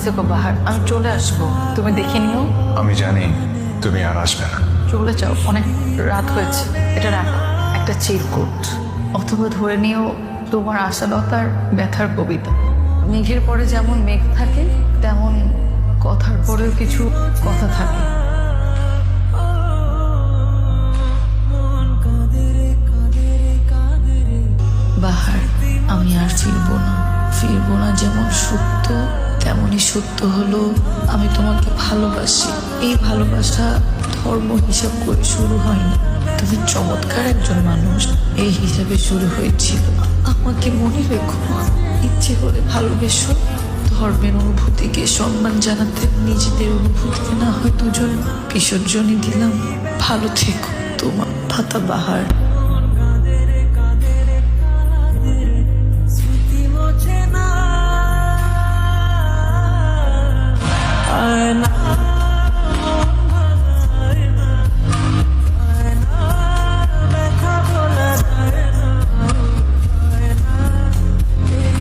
থেকো বাহার, আমি চলে আসবো, তুমি দেখে নিও। আমি জানি তুমি আর আসবে না। চলে যাও, অনেক রাত হয়েছে। এটা রাখো, একটা চিরকুট, অথবা ধরে নিও তোমার আশালতার ব্যথার কবিতা। মেঘের পরে যেমন মেঘ থাকে, তেমন কথার পরেও কিছু কথা থাকে। বাহার, আমি আর ফিরবো না যেমন সত্য, তেমনই সত্য হলো আমি তোমাকে ভালোবাসি। এই ভালোবাসা ধর্ম হিসাব করে শুরু হয়নি, তুমি চমৎকার একজন মানুষ, এই হিসাবে শুরু হয়েছিল। আমাকে মনে রেখো, ইচ্ছে করে ভালোবেসো। ধর্মের অনুভূতিকে সম্মান জানাতে নিজেদের অনুভূতিকে না হয় দুজন বিসর্জনই দিলাম। ভালো থেকো, তোমার ভাতা বাহার।